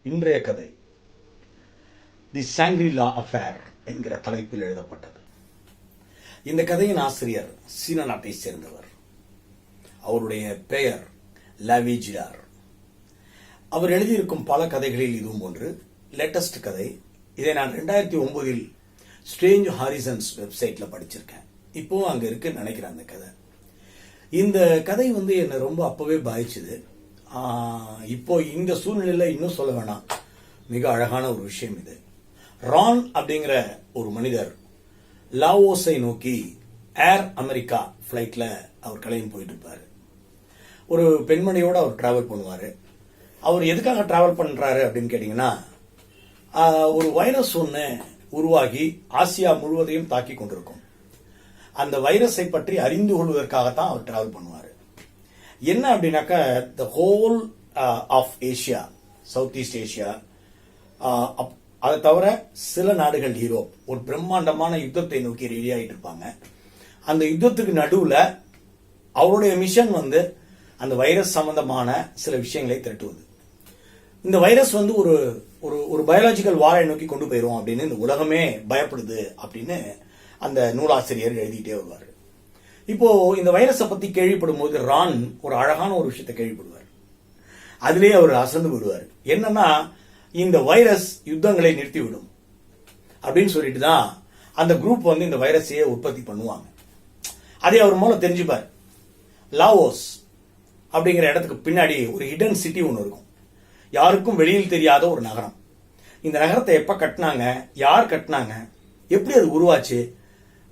இன்றைய கதை தி சாங்க்ரி-லா அஃபேர் என்கிற தலைப்பில் எழுதப்பட்டது. இந்த கதையின் ஆசிரியர் சீன நாட்டை சேர்ந்தவர். அவருடைய பெயர் லாவிஜிடார். அவர் எழுதியிருக்கும் பல கதைகளில் இதுவும் ஒன்று. லேட்டஸ்ட் கதை. இதை நான் 2009 ஸ்ட்ரேஞ்ச் ஹாரிசன்ஸ் வெப்சைட்ல படிச்சிருக்கேன். இப்போ அங்க இருக்குன்னு நினைக்கிறேன் அந்த கதை. இந்த கதை என்னை ரொம்ப அப்பவே பாதிச்சுது. இப்போ இந்த சூழ்நிலையில இன்னும் சொல்ல வேணாம், மிக அழகான ஒரு விஷயம் இது. ரான் அப்படிங்கிற ஒரு மனிதர் லாவோஸை நோக்கி ஏர் அமெரிக்கா பிளைட்ல அவர் கிளம்பி போயிட்டு இருப்பாரு. ஒரு பெண்மணியோட அவர் டிராவல் பண்ணுவாரு. அவர் எதுக்காக டிராவல் பண்றாரு அப்படின்னு கேட்டீங்கன்னா, ஒரு வைரஸ் ஒன்று உருவாகி ஆசியா முழுவதையும் தாக்கி கொண்டிருக்கும். அந்த வைரஸை பற்றி அறிந்து கொள்வதற்காகத்தான் அவர் டிராவல் பண்ணுவார். என்ன அப்படின்னாக்கா, the whole of Asia, south east Asia, அதை தவிர சில நாடுகள் யூரோப் ஒரு பிரம்மாண்டமான யுத்தத்தை நோக்கி ரெடி ஆகிட்டு இருப்பாங்க. அந்த யுத்தத்துக்கு நடுவில் அவருடைய மிஷன் அந்த வைரஸ் சம்பந்தமான சில விஷயங்களை திரட்டுவது. இந்த வைரஸ் ஒரு ஒரு பயாலஜிக்கல் வாரை நோக்கி கொண்டு போயிடும் அப்படின்னு இந்த உலகமே பயப்படுது அப்படின்னு அந்த நூலாசிரியர் எழுதிட்டே வருவார். இப்போ இந்த வைரஸை பத்தி கேள்விப்படும் போது ரான் ஒரு அழகான ஒரு விஷயத்தை கேள்விப்படுவார். அதிலேயே அவர் அசந்து விடுவார். என்னன்னா, இந்த வைரஸ் யுத்தங்களை நிறுத்திவிடும் அப்படின்னு சொல்லிட்டு தான் அந்த குரூப் இந்த வைரஸையே உற்பத்தி பண்ணுவாங்க. அதை அவர் மூலம் தெரிஞ்சுப்பார். லாவோஸ் அப்படிங்கிற இடத்துக்கு பின்னாடி ஒரு ஹிடன் சிட்டி ஒன்று இருக்கும். யாருக்கும் வெளியில் தெரியாத ஒரு நகரம். இந்த நகரத்தை எப்ப கட்டினாங்க, யார் கட்டினாங்க, எப்படி அது உருவாச்சு,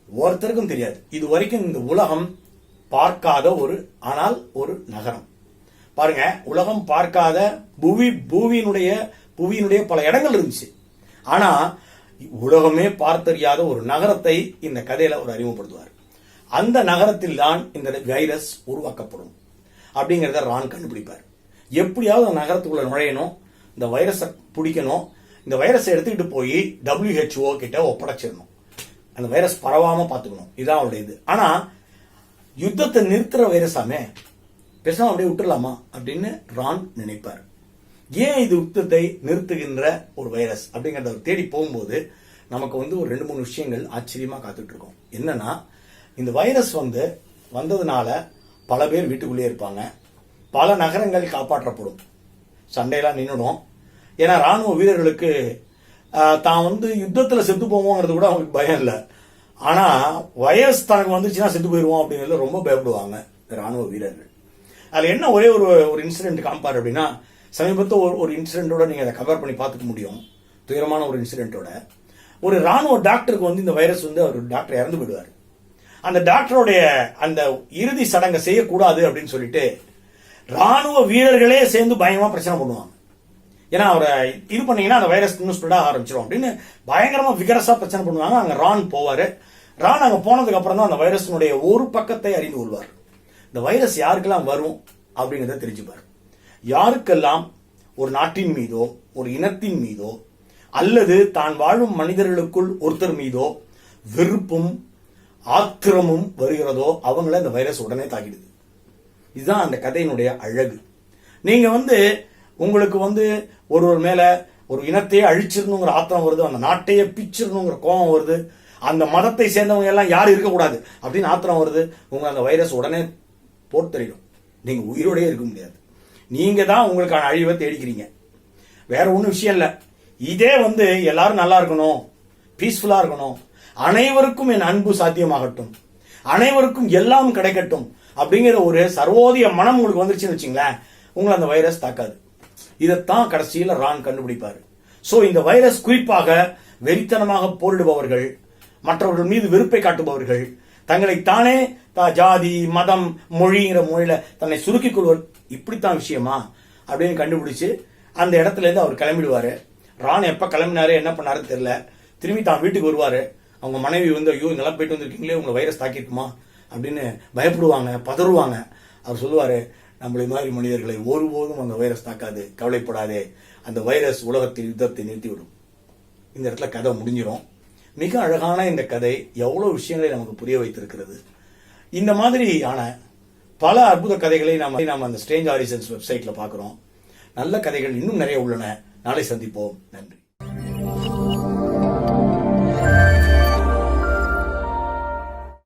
ஒருத்தருக்கும் தெரியாது. இது வரைக்கும் இந்த உலகம் பார்க்காத ஆனால் ஒரு நகரம். பாருங்க, உலகம் பார்க்காத புவியினுடைய பல இடங்கள் இருந்துச்சு. ஆனா உலகமே பார்த்தறியாத ஒரு நகரத்தை இந்த கதையில ஒரு அறிமுகப்படுத்துவார். அந்த நகரத்தில் தான் இந்த வைரஸ் உருவாக்கப்படும் அப்படிங்கறத ரான் கண்டுபிடிப்பார். எப்படியாவது அந்த நகரத்துக்குள்ள நுழையணும், இந்த வைரஸை பிடிக்கணும், இந்த வைரஸை எடுத்துக்கிட்டு போய் WHO கிட்ட ஒப்படைச்சிடணும், அந்த வைரஸ் பரவாம பாத்துக்கணும். இதுதான் அவருடைய இது. ஆனா யுத்தத்தை நிறுத்துற வைரஸாமே, பேசாம அப்படியே விட்டுலாமா அப்படின்னு ரான் நினைப்பார். ஏன் இது யுத்தத்தை நிறுத்துகின்ற ஒரு வைரஸ் அப்படிங்கறத தேடி போகும்போது நமக்கு ஒரு 2-3 விஷயங்கள் ஆச்சரியமா காத்துட்டு இருக்கோம். என்னன்னா, இந்த வைரஸ் வந்ததுனால பல பேர் வீட்டுக்குள்ளே இருப்பாங்க, பல நகரங்கள் காப்பாற்றப்படும், சண்டையெல்லாம் நின்னுடும். ஏன்னா ராணுவ வீரர்களுக்கு தான் யுத்தத்துல செத்து போவோங்கிறது கூட அவங்களுக்கு பயம் இல்லை. ஆனா வைரஸ் தனக்கு வந்துச்சுன்னா செத்து போயிருவோம் அப்படிங்கிறது ரொம்ப பயப்படுவாங்க ராணுவ வீரர்கள். அதுல என்ன ஒரே ஒரு இன்சிடென்ட் காம்பார் அப்படின்னா, சமீபத்தில் ஒரு இன்சிடென்ட்டோட நீங்க அதை கம்பேர் பண்ணி பார்த்துக்க முடியும். துயரமான ஒரு இன்சிடென்ட்டோட, ஒரு ராணுவ டாக்டருக்கு இந்த வைரஸ் அவர் டாக்டர் இறந்து போயிடுவார். அந்த டாக்டருடைய அந்த இறுதி சடங்கை செய்யக்கூடாது அப்படின்னு சொல்லிட்டு ராணுவ வீரர்களே சேர்ந்து பயங்கரமா பிரச்சனை பண்ணுவாங்க. ஏன்னா அவரை இது பண்ணீங்கன்னா அந்த வைரஸ் இன்னும் ஸ்ப்ரெட் ஆக ஆரம்பிச்சிடும் அப்படின்னு பயங்கரமா விகரசா பிரச்சனை பண்ணுவாங்க. அங்க ரான் போவாரு. ரான் அங்க போனதுக்கு அப்புறம் தான் அந்த வைரஸினுடைய ஒரு பக்கத்தை அறிந்து கொள்வார். இந்த வைரஸ் யாருக்கெல்லாம் வரும் அப்படிங்கறத தெரிஞ்சுப்பார். யாருக்கெல்லாம் ஒரு நாட்டின் மீதோ ஒரு இனத்தின் மீதோ அல்லது தான் வாழும் மனிதர்களுக்குள் ஒருத்தர் மீதோ வெறுப்பும் ஆத்திரமும் வருகிறதோ அவங்கள இந்த வைரஸ் உடனே தாக்கிடுது. இதுதான் அந்த கதையினுடைய அழகு. நீங்க உங்களுக்கு ஒருவர் மேல ஒரு இனத்தையே அழிச்சிடணுங்கிற ஆத்திரம் வருது, அந்த நாட்டையே பிச்சிடணுங்கிற கோபம் வருது, அந்த மதத்தை சேர்ந்தவங்க எல்லாம் யாரும் இருக்கக்கூடாது அப்படின்னு ஆத்திரம் வருது, உங்க அந்த வைரஸ் உடனே போட்டு தெரியும். நீங்க உயிரோடய இருக்க முடியாது. நீங்க தான் உங்களுக்கான அழிவை தேடிக்கிறீங்க. வேற ஒன்றும் விஷயம் இல்லை. இதே எல்லாரும் நல்லா இருக்கணும், பீஸ்ஃபுல்லா இருக்கணும், அனைவருக்கும் என் அன்பு சாத்தியமாகட்டும், அனைவருக்கும் எல்லாம் கிடைக்கட்டும் அப்படிங்கிற ஒரு சர்வோதய மனம் உங்களுக்கு வந்துருச்சுன்னு வச்சுங்களேன், உங்களை அந்த வைரஸ் தாக்காது. இதைத்தான் கடைசியில ரான் கண்டுபிடிப்பாரு. சோ இந்த வைரஸ் குறிப்பாக வெறித்தனமாக போரிடுபவர்கள், மற்றவர்கள் மீது வெறுப்பை காட்டுபவர்கள், தங்களை தானே ஜாதி மதம் மொழிங்கிற மொழியில தன்னை சுருக்கிக் கொள்வர், இப்படித்தான் விஷயமா அப்படின்னு கண்டுபிடிச்சு அந்த இடத்துல இருந்து அவர் கிளம்பிடுவாரு. ரான் எப்ப கிளம்பினாரு என்ன பண்ணாருன்னு தெரியல. திரும்பி தான் வீட்டுக்கு வருவாரு. அவங்க மனைவி ஐயோ இங்கெல்லாம் போயிட்டு வந்திருக்கீங்களே, உங்களை வைரஸ் தாக்கிருக்குமா அப்படின்னு பயப்படுவாங்க, பதறுவாங்க. அவர் சொல்லுவாரு, நம்மளை மாதிரி மனிதர்களை ஒருபோதும் அந்த வைரஸ் தாக்காது, கவலைப்படாதே, அந்த வைரஸ் உலகத்தில் யுத்தத்தை நிறுத்திவிடும். இந்த இடத்துல கதை முடிஞ்சிடும். மிக அழகான இந்த கதை எவ்வளவு விஷயங்களை நமக்கு புரிய வைத்திருக்கிறது. இந்த மாதிரியான பல அற்புத கதைகளை நாம அந்த ஸ்ட்ரேஞ்ச் ஹாரிசன்ஸ் வெப்சைட்ல பார்க்கிறோம். நல்ல கதைகள் இன்னும் நிறைய உள்ளன. நாளை சந்திப்போம். நன்றி.